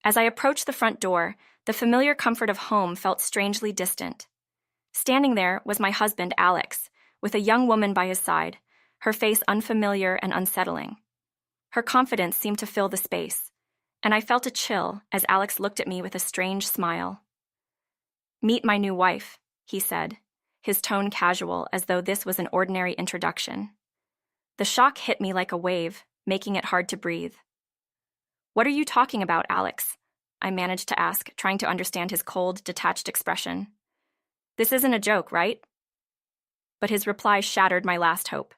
As I approached the front door, the familiar comfort of home felt strangely distant. Standing there was my husband, Alex, with a young woman by his side, her face unfamiliar and unsettling. Her confidence seemed to fill the space, and I felt a chill as Alex looked at me with a strange smile. "Meet my new wife," he said, his tone casual as though this was an ordinary introduction. The shock hit me like a wave, making it hard to breathe. "What are you talking about, Alex?" I managed to ask, trying to understand his cold, detached expression. "This isn't a joke, right?" But his reply shattered my last hope.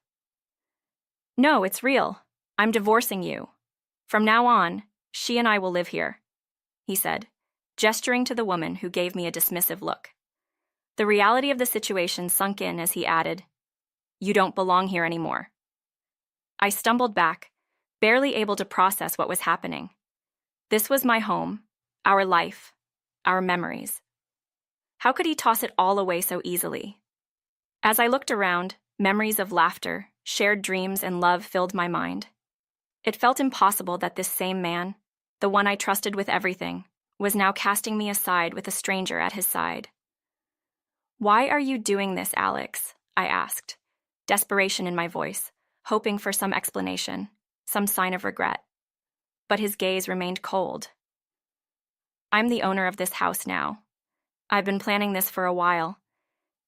"No, it's real. I'm divorcing you. From now on, she and I will live here," he said, gesturing to the woman who gave me a dismissive look. The reality of the situation sunk in as he added, "You don't belong here anymore." I stumbled back, barely able to process what was happening. This was my home, our life, our memories. How could he toss it all away so easily? As I looked around, memories of laughter, shared dreams, and love filled my mind. It felt impossible that this same man, the one I trusted with everything, was now casting me aside with a stranger at his side. "Why are you doing this, Alex?" I asked, desperation in my voice, hoping for some explanation, some sign of regret. But his gaze remained cold. "I'm the owner of this house now. I've been planning this for a while.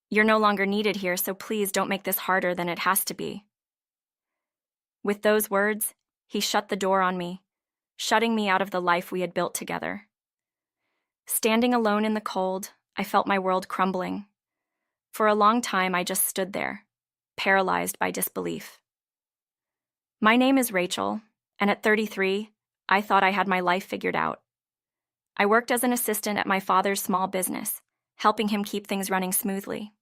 You're no longer needed here, so please don't make this harder than it has to be." With those words, he shut the door on me, shutting me out of the life we had built together. Standing alone in the cold, I felt my world crumbling. For a long time, I just stood there, paralyzed by disbelief. My name is Rachel, and at 33, I thought I had my life figured out. I worked as an assistant at my father's small business, helping him keep things running smoothly.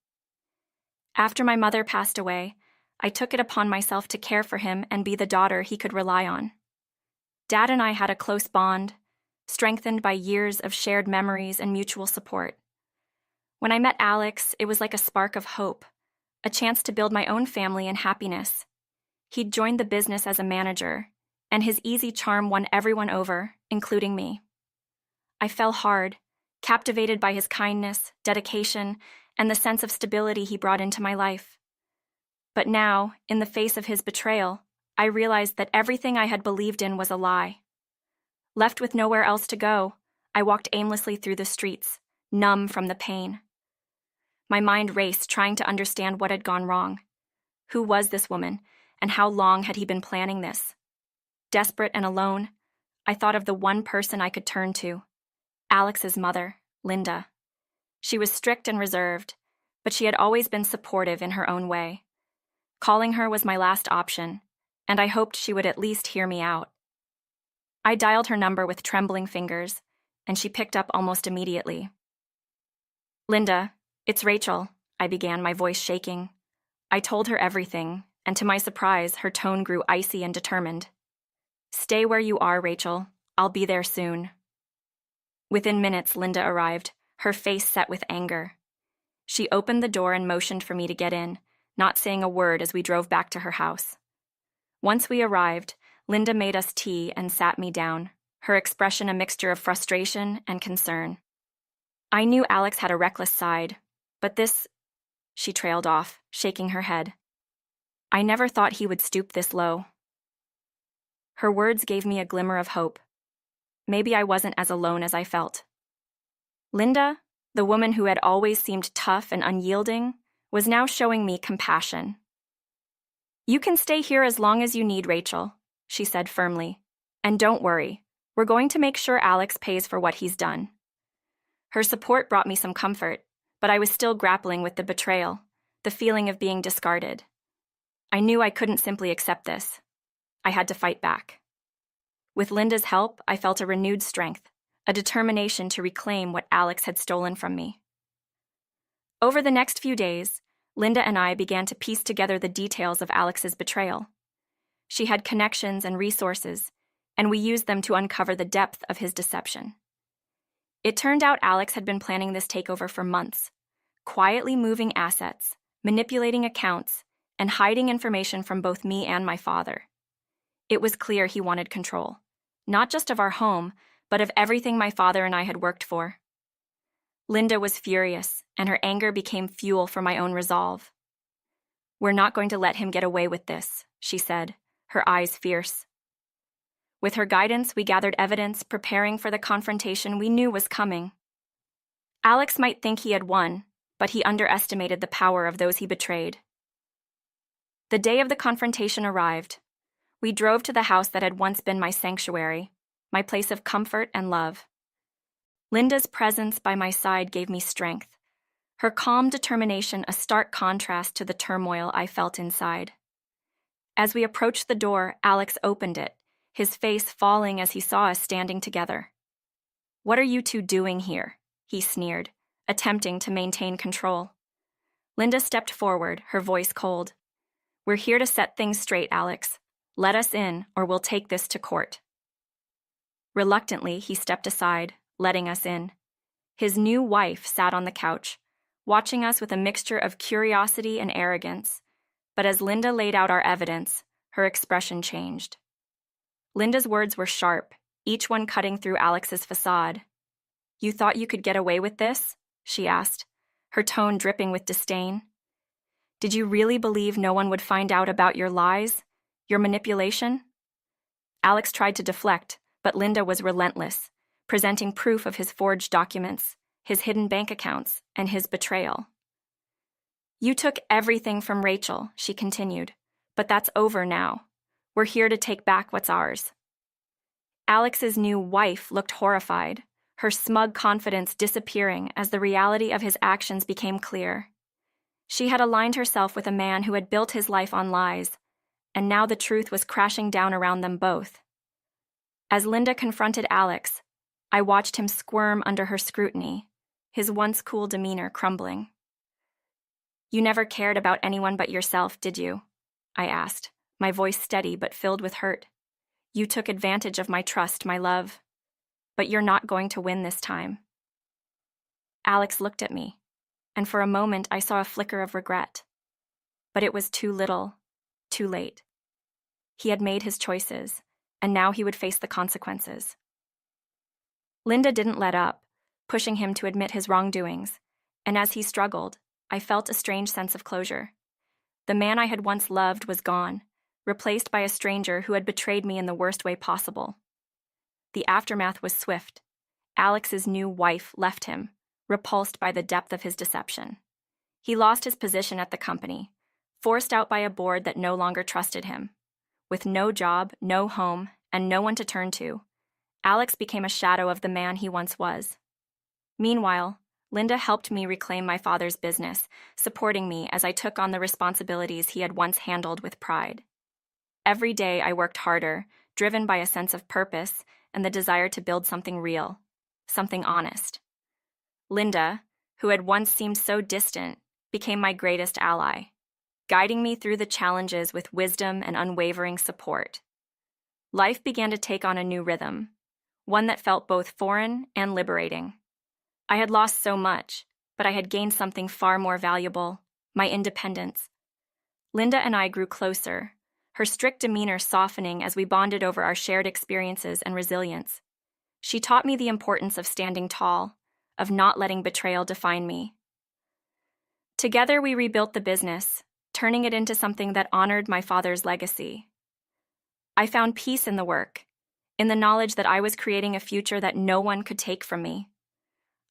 After my mother passed away, I took it upon myself to care for him and be the daughter he could rely on. Dad and I had a close bond, strengthened by years of shared memories and mutual support. When I met Alex, it was like a spark of hope, a chance to build my own family and happiness. He'd joined the business as a manager, and his easy charm won everyone over, including me. I fell hard, captivated by his kindness, dedication, and the sense of stability he brought into my life. But now, in the face of his betrayal, I realized that everything I had believed in was a lie. Left with nowhere else to go, I walked aimlessly through the streets, numb from the pain. My mind raced, trying to understand what had gone wrong. Who was this woman, and how long had he been planning this? Desperate and alone, I thought of the one person I could turn to, Alex's mother, Linda. She was strict and reserved, but she had always been supportive in her own way. Calling her was my last option, and I hoped she would at least hear me out. I dialed her number with trembling fingers, and she picked up almost immediately. "Linda, it's Rachel," I began, my voice shaking. I told her everything, and to my surprise, her tone grew icy and determined. "Stay where you are, Rachel. I'll be there soon." Within minutes, Linda arrived, her face set with anger. She opened the door and motioned for me to get in, not saying a word as we drove back to her house. Once we arrived, Linda made us tea and sat me down, her expression a mixture of frustration and concern. I knew Alex had a reckless side, but this... She trailed off, shaking her head. "I never thought he would stoop this low." Her words gave me a glimmer of hope. Maybe I wasn't as alone as I felt. Linda, the woman who had always seemed tough and unyielding, was now showing me compassion. "You can stay here as long as you need, Rachel," she said firmly. "And don't worry, we're going to make sure Alex pays for what he's done." Her support brought me some comfort, but I was still grappling with the betrayal, the feeling of being discarded. I knew I couldn't simply accept this. I had to fight back. With Linda's help, I felt a renewed strength, a determination to reclaim what Alex had stolen from me. Over the next few days, Linda and I began to piece together the details of Alex's betrayal. She had connections and resources, and we used them to uncover the depth of his deception. It turned out Alex had been planning this takeover for months, quietly moving assets, manipulating accounts, and hiding information from both me and my father. It was clear he wanted control, not just of our home, but of everything my father and I had worked for. Linda was furious, and her anger became fuel for my own resolve. "We're not going to let him get away with this," she said, her eyes fierce. With her guidance, we gathered evidence, preparing for the confrontation we knew was coming. Alex might think he had won, but he underestimated the power of those he betrayed. The day of the confrontation arrived. We drove to the house that had once been my sanctuary, my place of comfort and love. Linda's presence by my side gave me strength, her calm determination a stark contrast to the turmoil I felt inside. As we approached the door, Alex opened it, his face falling as he saw us standing together. "What are you two doing here?" he sneered, attempting to maintain control. Linda stepped forward, her voice cold. "We're here to set things straight, Alex. Let us in, or we'll take this to court." Reluctantly, he stepped aside, letting us in. His new wife sat on the couch, watching us with a mixture of curiosity and arrogance. But as Linda laid out our evidence, her expression changed. Linda's words were sharp, each one cutting through Alex's facade. "You thought you could get away with this?" she asked, her tone dripping with disdain. "Did you really believe no one would find out about your lies, your manipulation?" Alex tried to deflect, but Linda was relentless, presenting proof of his forged documents, his hidden bank accounts, and his betrayal. "You took everything from Rachel," she continued, "but that's over now. We're here to take back what's ours." Alex's new wife looked horrified, her smug confidence disappearing as the reality of his actions became clear. She had aligned herself with a man who had built his life on lies, and now the truth was crashing down around them both. As Linda confronted Alex, I watched him squirm under her scrutiny, his once cool demeanor crumbling. "You never cared about anyone but yourself, did you?" I asked, my voice steady but filled with hurt. "You took advantage of my trust, my love. But you're not going to win this time." Alex looked at me, and for a moment I saw a flicker of regret. But it was too little, too late. He had made his choices, and now he would face the consequences. Linda didn't let up, pushing him to admit his wrongdoings, and as he struggled, I felt a strange sense of closure. The man I had once loved was gone, replaced by a stranger who had betrayed me in the worst way possible. The aftermath was swift. Alex's new wife left him, repulsed by the depth of his deception. He lost his position at the company, forced out by a board that no longer trusted him. With no job, no home, and no one to turn to, Alex became a shadow of the man he once was. Meanwhile, Linda helped me reclaim my father's business, supporting me as I took on the responsibilities he had once handled with pride. Every day I worked harder, driven by a sense of purpose and the desire to build something real, something honest. Linda, who had once seemed so distant, became my greatest ally, guiding me through the challenges with wisdom and unwavering support. Life began to take on a new rhythm, one that felt both foreign and liberating. I had lost so much, but I had gained something far more valuable, my independence. Linda and I grew closer, her strict demeanor softening as we bonded over our shared experiences and resilience. She taught me the importance of standing tall, of not letting betrayal define me. Together we rebuilt the business, turning it into something that honored my father's legacy. I found peace in the work, in the knowledge that I was creating a future that no one could take from me.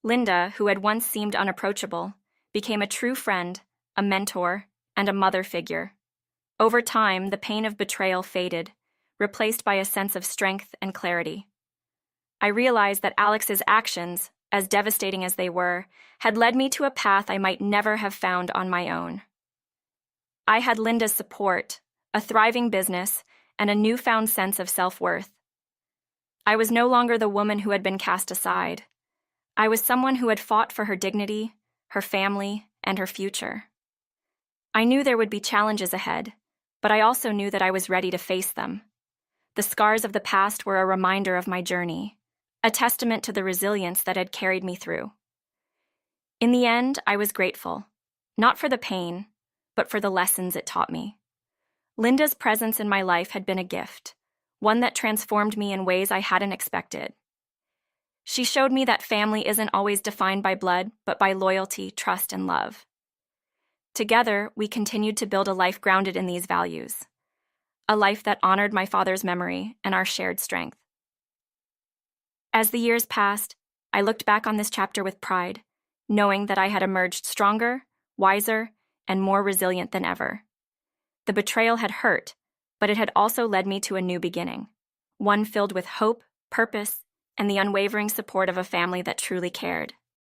Linda, who had once seemed unapproachable, became a true friend, a mentor, and a mother figure. Over time, the pain of betrayal faded, replaced by a sense of strength and clarity. I realized that Alex's actions, as devastating as they were, had led me to a path I might never have found on my own. I had Linda's support, a thriving business, and a newfound sense of self-worth. I was no longer the woman who had been cast aside. I was someone who had fought for her dignity, her family, and her future. I knew there would be challenges ahead, but I also knew that I was ready to face them. The scars of the past were a reminder of my journey, a testament to the resilience that had carried me through. In the end, I was grateful, not for the pain, but for the lessons it taught me. Linda's presence in my life had been a gift, one that transformed me in ways I hadn't expected. She showed me that family isn't always defined by blood, but by loyalty, trust, and love. Together, we continued to build a life grounded in these values, a life that honored my father's memory and our shared strength. As the years passed, I looked back on this chapter with pride, knowing that I had emerged stronger, wiser, and more resilient than ever. The betrayal had hurt, but it had also led me to a new beginning, one filled with hope, purpose, and the unwavering support of a family that truly cared.